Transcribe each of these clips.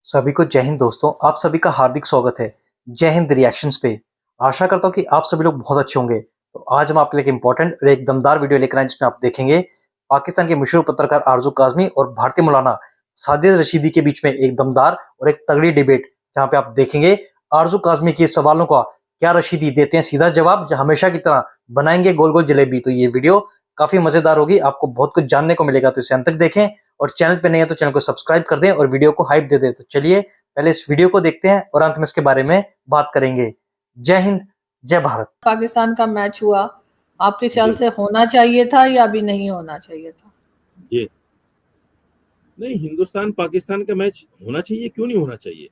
सभी को जय हिंद दोस्तों। आप सभी का हार्दिक स्वागत है जय हिंद रिएक्शंस पे। आशा करता हूँ कि आप सभी लोग बहुत अच्छे होंगे। तो आज हम आपके लिए एक इंपॉर्टेंट और एक दमदार वीडियो लेकर आए जिसमें आप देखेंगे पाकिस्तान के मशहूर पत्रकार आरजू काजमी और भारतीय मौलाना साजिद रशीदी के बीच में एक दमदार और एक तगड़ी डिबेट, जहां पे आप देखेंगे आरजू काजमी के सवालों का क्या रशीदी देते हैं सीधा जवाब, जो हमेशा की तरह बनाएंगे गोल गोल जलेबी। तो ये वीडियो काफी मजेदार होगी, आपको बहुत कुछ जानने को मिलेगा, तो इसे अंत तक देखें और चैनल पे नहीं है तो चैनल को सब्सक्राइब कर दें और वीडियो को हाइप दे दें। तो चलिए पहले इस वीडियो को देखते हैं और अंत में इसके बारे में बात करेंगे। जय हिंद, जय भारत। पाकिस्तान का मैच हुआ, आपके ख्याल जी। से होना चाहिए था या अभी नहीं होना चाहिए था? ये नहीं, हिंदुस्तान पाकिस्तान का मैच होना चाहिए, क्यों नहीं होना चाहिए।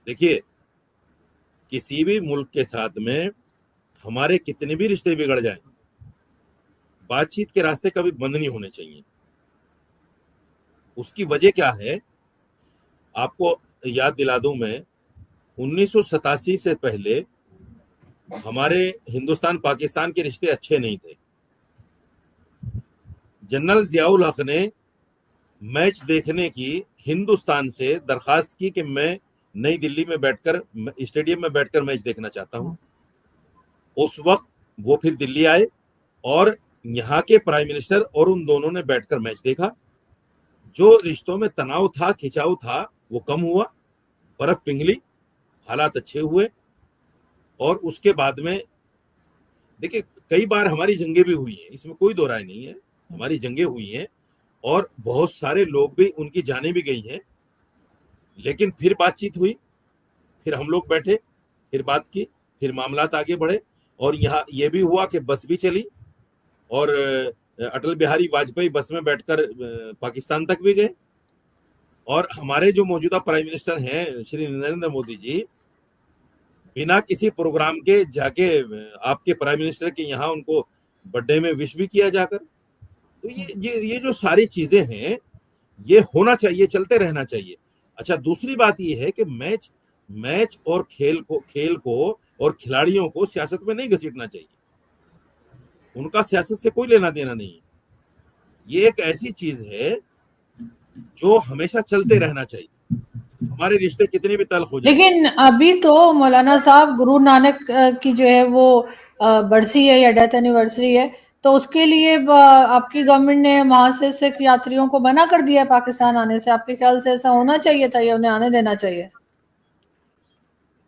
देखिए, किसी भी मुल्क के साथ में हमारे कितने भी रिश्ते बिगड़ जाएं, बातचीत के रास्ते कभी बंद नहीं होने चाहिए। उसकी वजह क्या है, आपको याद दिला दूं मैं, 1987 से पहले हमारे हिंदुस्तान पाकिस्तान के रिश्ते अच्छे नहीं थे। जनरल जियाउल हक ने मैच देखने की हिंदुस्तान से दरखास्त की कि मैं नई दिल्ली में बैठकर, स्टेडियम में बैठकर मैच देखना चाहता हूं। उस वक्त वो फिर दिल्ली आए और यहाँ के प्राइम मिनिस्टर और उन दोनों ने बैठकर मैच देखा। जो रिश्तों में तनाव था, खिंचाव था, वो कम हुआ, बर्फ पिघली, हालात अच्छे हुए। और उसके बाद में देखिए, कई बार हमारी जंगें भी हुई हैं, इसमें कोई दो राय नहीं है, हमारी जंगें हुई हैं और बहुत सारे लोग भी, उनकी जानें भी गई हैं। लेकिन फिर बातचीत हुई, फिर हम लोग बैठे, फिर बात की, फिर मामलात आगे बढ़े। और यहाँ ये भी हुआ कि बस भी चली और अटल बिहारी वाजपेयी बस में बैठकर पाकिस्तान तक भी गए। और हमारे जो मौजूदा प्राइम मिनिस्टर हैं श्री नरेंद्र मोदी जी, बिना किसी प्रोग्राम के जाके आपके प्राइम मिनिस्टर के यहाँ उनको बर्थडे में विश भी किया जाकर। तो ये जो सारी चीजें हैं, ये होना चाहिए, चलते रहना चाहिए। अच्छा, दूसरी बात ये है कि मैच और खेल को और खिलाड़ियों को सियासत में नहीं घसीटना चाहिए। उनका सियासत से कोई लेना देना नहीं है। ये एक ऐसी चीज है जो हमेशा चलते रहना चाहिए, हमारे रिश्ते कितने भी तल्ख हो जाए। लेकिन अभी तो मौलाना साहब, गुरु नानक की जो है वो बरसी है या डेथ एनिवर्सरी है, तो उसके लिए आपकी गवर्नमेंट ने वहां से सिख यात्रियों को मना कर दिया पाकिस्तान आने से। आपके ख्याल से ऐसा होना चाहिए था या उन्हें आने देना चाहिए?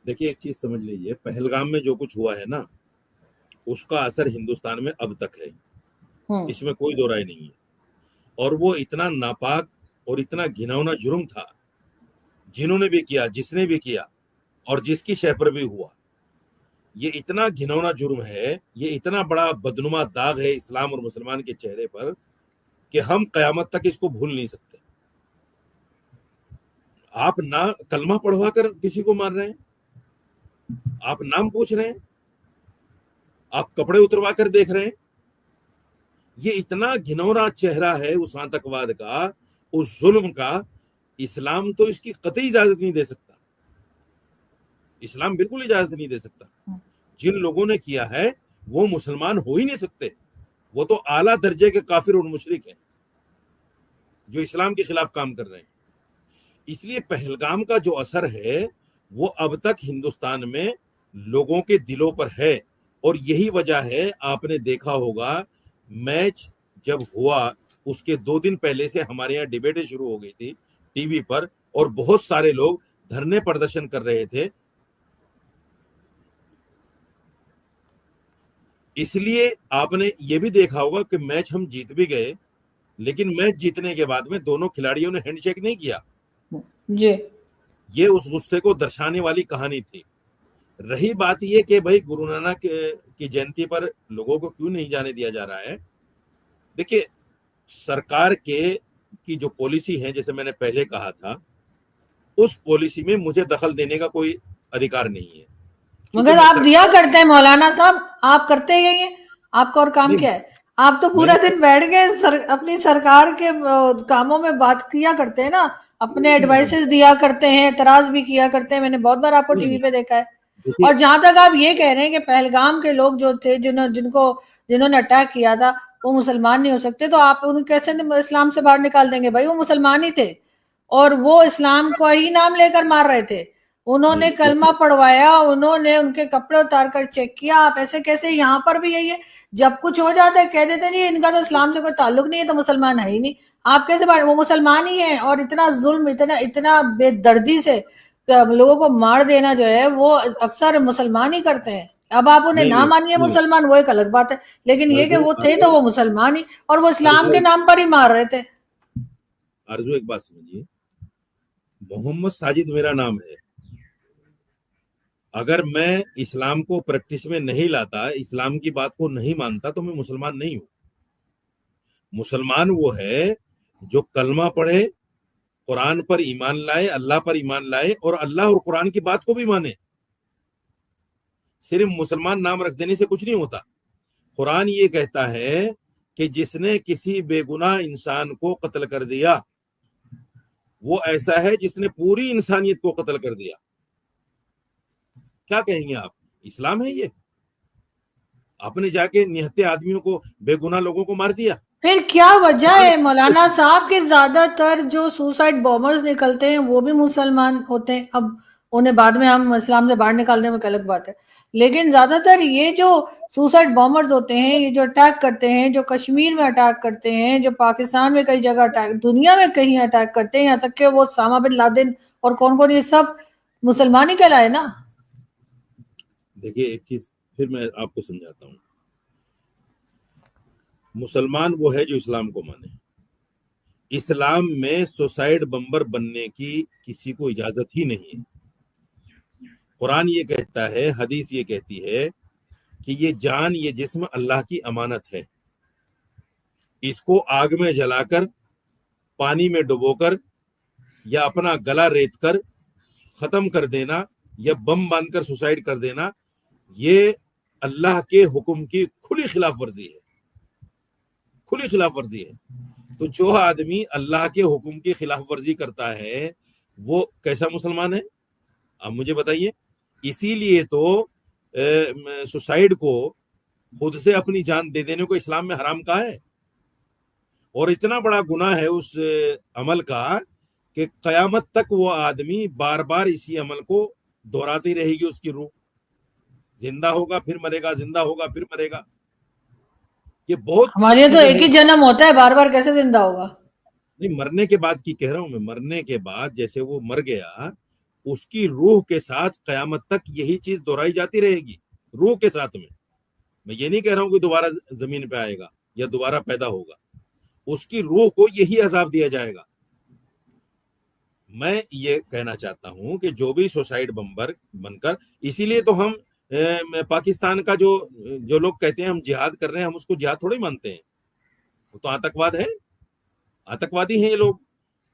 देखिए, एक चीज समझ लीजिए, पहलगाम में जो कुछ हुआ है ना, उसका असर हिंदुस्तान में अब तक है, इसमें कोई दो राय नहीं है। और वो इतना नापाक और इतना घिनौना जुर्म था, जिन्होंने भी किया, जिसने भी किया और जिसकी शय पर भी हुआ। ये इतना घिनौना जुर्म है, ये इतना बड़ा बदनुमा दाग है इस्लाम और मुसलमान के चेहरे पर कि हम कयामत तक इसको भूल नहीं सकते। आप ना कलमा पढ़वा कर किसी को मार रहे हैं, आप नाम पूछ रहे हैं, आप कपड़े उतरवा कर देख रहे हैं। ये इतना घिनौना चेहरा है उस आतंकवाद का, उस जुल्म का। इस्लाम तो इसकी कतई इजाजत नहीं दे सकता, इस्लाम बिल्कुल इजाजत नहीं दे सकता। जिन लोगों ने किया है वो मुसलमान हो ही नहीं सकते, वो तो आला दर्जे के काफिर और मुशरिक हैं जो इस्लाम के खिलाफ काम कर रहे हैं। इसलिए पहलगाम का जो असर है वो अब तक हिंदुस्तान में लोगों के दिलों पर है। और यही वजह है, आपने देखा होगा, मैच जब हुआ उसके 2 दिन पहले से हमारे यहाँ डिबेटें शुरू हो गई थी टीवी पर, और बहुत सारे लोग धरने प्रदर्शन कर रहे थे। इसलिए आपने ये भी देखा होगा कि मैच हम जीत भी गए, लेकिन मैच जीतने के बाद में दोनों खिलाड़ियों ने हैंडशेक नहीं किया जी। ये उस गुस्से को दर्शाने वाली कहानी थी। रही बात ये कि भाई गुरु नानक की जयंती पर लोगों को क्यों नहीं जाने दिया जा रहा है। देखिए, सरकार की जो पॉलिसी है, जैसे मैंने पहले कहा था, उस पॉलिसी में मुझे दखल देने का कोई अधिकार नहीं है। मगर आप दिया करते हैं मौलाना साहब, आप करते ही हैं। आपका और काम क्या है? आप तो पूरा दिन बैठ के अपनी सरकार के कामों में बात किया करते हैं ना, अपने एडवाइसेस दिया करते हैं, एतराज भी किया करते हैं। मैंने बहुत बार आपको टीवी पे देखा है। और जहां तक आप ये कह रहे हैं कि पहलगाम के लोग जो थे, जिन्होंने अटैक किया था, वो मुसलमान नहीं हो सकते, तो आप उन्हें कैसे इस्लाम से बाहर निकाल देंगे? भाई वो मुसलमान ही थे और वो इस्लाम को ही नाम लेकर मार रहे थे। उन्होंने नहीं, कलमा पढ़वाया, उन्होंने उनके कपड़े उतार कर चेक किया। आप ऐसे कैसे, यहाँ पर भी यही है, जब कुछ हो जाता है कह देते नहीं इनका तो इस्लाम से कोई ताल्लुक नहीं है, तो मुसलमान है ही नहीं। आप कैसे वो मुसलमान ही है, और इतना जुल्म, इतना इतना बेदर्दी से लोगों को मार देना जो है वो अक्सर मुसलमान ही करते हैं। अब आप उन्हें नहीं, ना नहीं, मानिए सुनिए, मुसलमान, वो एक अलग बात है, लेकिन ये कि अर्जु वो थे तो अर्जु वो मुसलमान ही, और वो इस्लाम अर्जु के नाम पर ही मार रहे थे। अर्जु एक बात समझिए, मोहम्मद साजिद मेरा नाम है। अगर मैं इस्लाम को प्रैक्टिस में नहीं लाता, इस्लाम की बात को नहीं मानता, तो मैं मुसलमान नहीं हूं। मुसलमान वो है जो कलमा पढ़े, कुरान पर ईमान लाए, अल्लाह पर ईमान लाए, और अल्लाह और कुरान की बात को भी माने। सिर्फ मुसलमान नाम रख देने से कुछ नहीं होता। कुरान ये कहता है कि जिसने किसी बेगुनाह इंसान को कत्ल कर दिया, वो ऐसा है जिसने पूरी इंसानियत को कत्ल कर दिया। क्या कहेंगे आप? इस्लाम है ये? आपने जाके निहत्ते आदमियों को, बेगुनाह लोगों को मार दिया। फिर क्या वजह है मौलाना साहब के ज्यादातर जो सुसाइड बॉम्बर्स निकलते हैं वो भी मुसलमान होते हैं? अब उन्हें बाद में हम इस्लाम से बाहर निकालने में अलग बात है, लेकिन ज्यादातर ये जो सुसाइड बॉम्बर्स होते हैं, ये जो अटैक करते हैं, जो कश्मीर में अटैक करते हैं, जो पाकिस्तान में कई जगह अटैक, दुनिया में कहीं अटैक करते हैं, यहाँ तक कि वो सामा बिन लादेन और कौन कौन, ये सब मुसलमान ही कहलाए ना। देखिए, एक चीज फिर मैं आपको समझाता हूँ। मुसलमान वो है जो इस्लाम को माने। इस्लाम में सुसाइड बम्बर बनने की किसी को इजाजत ही नहीं है। कुरान ये कहता है, हदीस ये कहती है कि ये जान, ये जिस्म अल्लाह की अमानत है। इसको आग में जलाकर, पानी में डुबोकर, या अपना गला रेत कर खत्म कर देना, या बम बांधकर सुसाइड कर देना, ये अल्लाह के हुक्म की खुली खिलाफ वर्जी है। खुली खिलाफ वर्जी है। तो जो आदमी अल्लाह के हुक्म की खिलाफ वर्जी करता है, वो कैसा मुसलमान है? आप मुझे बताइए। इसीलिए तो सुसाइड को, खुद से अपनी जान दे देने को इस्लाम में हराम कहा है। और इतना बड़ा गुनाह है उस अमल का कि कयामत तक वो आदमी बार बार इसी अमल को दोहराती रहेगी। उसकी रूह जिंदा होगा फिर मरेगा, जिंदा होगा फिर मरेगा। ये बहुत हमारे यहाँ तो चीजें एक ही हैं। जन्म होता है, बार बार कैसे जिंदा होगा? नहीं, मरने के बाद की कह रहा हूं मैं। मरने के बाद जैसे वो मर गया, उसकी रूह के साथ कयामत तक यही चीज दोहराई जाती रहेगी, रूह के साथ में। मैं ये नहीं कह रहा हूं कि दोबारा जमीन पे आएगा या दोबारा पैदा होगा। उसकी रूह को यही अजाब दिया जाएगा। मैं ये कहना चाहता हूं कि जो भी सुसाइड बम्बर बनकर, इसीलिए तो हम पाकिस्तान का जो जो लोग कहते हैं हम जिहाद कर रहे हैं, हम उसको जिहाद थोड़ी मानते हैं। वो तो आतंकवाद है, आतंकवादी हैं ये लोग।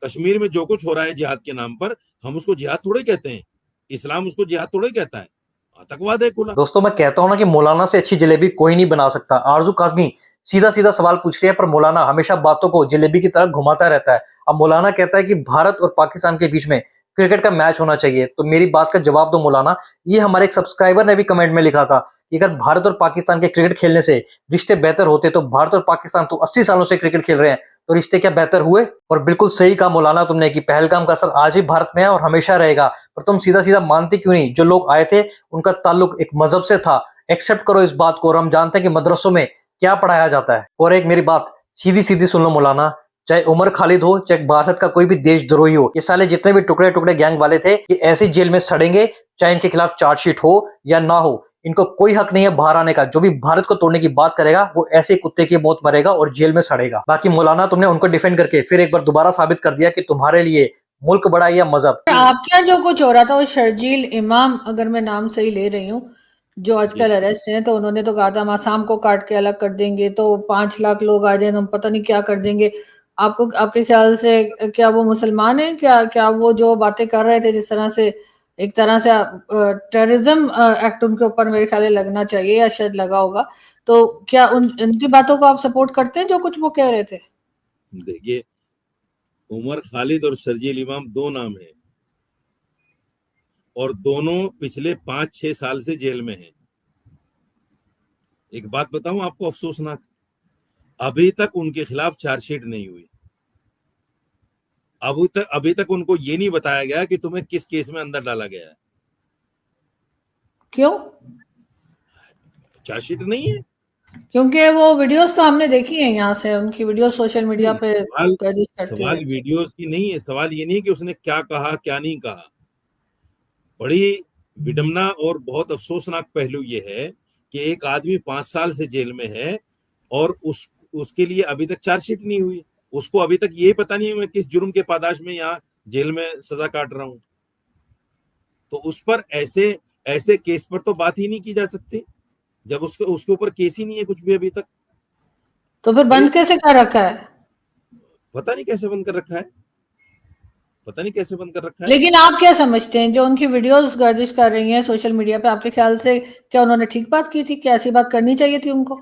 कश्मीर में जो कुछ हो रहा है जिहाद के नाम पर, हम उसको जिहाद थोड़े कहते हैं। इस्लाम उसको जिहाद थोड़े कहता है, आतंकवाद है खुला। दोस्तों मैं कहता हूं ना कि मौलाना से अच्छी जलेबी कोई नहीं बना सकता। आरजू काजमी सीधा सीधा सवाल पूछ रही है, पर मौलाना हमेशा बातों को जलेबी की तरह घुमाता रहता है। अब मौलाना कहता है कि भारत और पाकिस्तान के बीच में क्रिकेट का मैच होना चाहिए, तो मेरी बात का जवाब दो मौलाना। ये हमारे एक सब्सक्राइबर ने भी कमेंट में लिखा था कि अगर भारत और पाकिस्तान के क्रिकेट खेलने से रिश्ते बेहतर होते, तो भारत और पाकिस्तान तो 80 सालों से क्रिकेट खेल रहे हैं, तो रिश्ते क्या बेहतर हुए? और बिल्कुल सही कहा मौलाना तुमने कि पहलगाम का असर आज भी भारत में है और हमेशा रहेगा। पर तुम सीधा सीधा मानते क्यों नहीं? जो लोग आए थे उनका ताल्लुक एक मजहब से था। एक्सेप्ट करो इस बात को। और हम जानते हैं कि मदरसों में क्या पढ़ाया जाता है। और एक मेरी बात सीधी सीधी सुन लो मौलाना, चाहे उमर खालिद हो, चाहे भारत का कोई भी देशद्रोही हो, ये साले जितने भी टुकड़े टुकड़े गैंग वाले थे, ये ऐसे जेल में सड़ेंगे, चाहे इनके खिलाफ चार्जशीट हो या ना हो। इनको कोई हक नहीं है बाहर आने का। जो भी भारत को तोड़ने की बात करेगा वो ऐसे कुत्ते की मौत मरेगा और जेल में सड़ेगा। बाकी मौलाना तुमने उनको डिफेंड करके फिर एक बार दोबारा साबित कर दिया कि तुम्हारे लिए मुल्क बड़ा है या मजहब। आपके यहाँ जो कुछ हो रहा था, वो शर्जील इमाम, अगर मैं नाम सही ले रही हूँ, जो आजकल अरेस्ट हैं, तो उन्होंने तो कहा था हम आसाम को काट के अलग कर देंगे, तो 5 लाख लोग आ जाए तो हम पता नहीं क्या कर देंगे। आपको, आपके ख्याल से क्या वो मुसलमान है? क्या वो जो बातें कर रहे थे, जिस तरह से एक तरह से टेररिज्म एक्ट उनके ऊपर मेरे ख्याल से लगना चाहिए, या शायद लगा होगा, तो क्या उनकी बातों को आप सपोर्ट करते हैं जो कुछ वो कह रहे थे? देखिए, उमर खालिद और शर्जील इमाम दो नाम है, और दोनों पिछले 5-6 साल से जेल में हैं। एक बात बताऊं आपको अफसोसनाक, अभी तक उनके खिलाफ चार्जशीट नहीं हुई। अभी तक उनको ये नहीं बताया गया कि तुम्हें किस केस में अंदर डाला गया है। क्यों? चार्जशीट नहीं है, क्योंकि वो वीडियोस तो हमने देखी है, यहाँ से उनकी वीडियो सोशल मीडिया पे करती सवाल रहती है। वीडियोस की नहीं है, सवाल ये नहीं है कि उसने क्या कहा क्या नहीं कहा। बड़ी विडम्बना और बहुत अफसोसनाक पहलू ये है कि एक आदमी 5 साल से जेल में है और उसके लिए अभी तक चार्जशीट नहीं हुई। उसको अभी तक ये पता नहीं है मैं किस जुर्म के पादाश में यहाँ जेल में सजा काट रहा हूं। तो उस पर ऐसे केस पर तो बात ही नहीं की जा सकती जब उसके ऊपर केस ही नहीं है कुछ भी अभी तक। तो फिर बंद कैसे कर रखा है? पता नहीं कैसे बंद कर रखा है, पता नहीं कैसे बंद कर रखा है। लेकिन आप क्या समझते हैं, जो उनकी वीडियोस गर्दिश कर रही हैं सोशल मीडिया पे, आपके ख्याल से क्या उन्होंने ठीक बात की थी? क्या ऐसी बात करनी चाहिए थी उनको?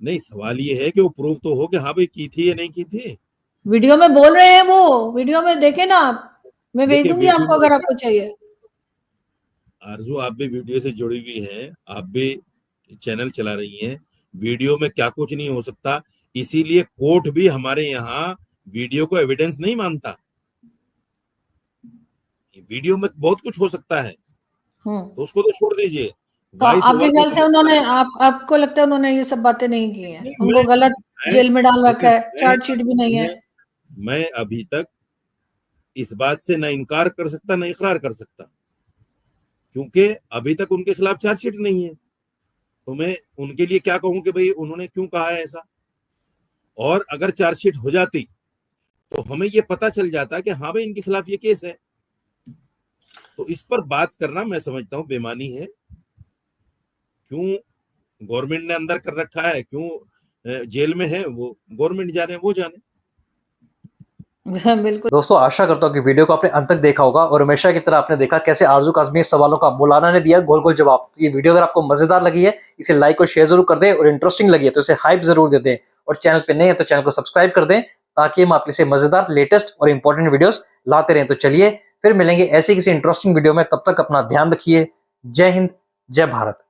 नहीं, सवाल ये है कि वो प्रूव तो हो कि हाँ भाई की थी या नहीं की थी। वीडियो में बोल रहे हैं, वो वीडियो में देखे ना आप, मैं भेज देखिए, दूंगी वीडियो आपको में अगर आपको चाहिए। आरजू, आप भी वीडियो से जुड़ी हुई हैं, आप भी चैनल चला रही हैं, वीडियो में क्या कुछ नहीं हो सकता। इसीलिए कोर्ट भी हमारे यहाँ वीडियो को एविडेंस नहीं मानता। वीडियो में बहुत कुछ हो सकता है, तो उसको तो छोड़ दीजिए। तो आपके ख्याल से उन्होंने आपको लगता है उन्होंने ये सब बातें नहीं की हैं? उनको गलत जेल में डाल रखा है, चार्जशीट भी नहीं है। मैं अभी तक इस बात से न इनकार कर सकता न इकरार कर सकता, क्योंकि अभी तक उनके खिलाफ चार्जशीट नहीं है। तो मैं उनके लिए क्या कहूं कि भाई उन्होंने क्यों कहा है ऐसा। और अगर चार्जशीट हो जाती तो हमें ये पता चल जाता कि हाँ भाई इनके खिलाफ ये केस है। तो इस पर बात करना मैं समझता हूं बेमानी है। क्यों गवर्नमेंट ने अंदर कर रखा है, क्यों जेल में है, वो गवर्नमेंट जाने, वो जाने। बिल्कुल। दोस्तों, आशा करता हूँ कि वीडियो को आपने अंत तक देखा होगा और हमेशा की तरह आपने देखा कैसे आरजू काज़मी सवालों का मौलाना ने दिया गोल गोल जवाब। तो ये वीडियो अगर आपको मजेदार लगी है, इसे लाइक और शेयर जरूर कर दें, और इंटरेस्टिंग लगी है तो इसे हाइप जरूर दे दें, और चैनल पे नए हैं तो चैनल को सब्सक्राइब कर दें, ताकि हम आपके लिए मजेदार, लेटेस्ट और इंपॉर्टेंट वीडियोस लाते रहें। तो चलिए फिर मिलेंगे ऐसे किसी इंटरेस्टिंग वीडियो में, तब तक अपना ध्यान रखिए। जय हिंद, जय भारत।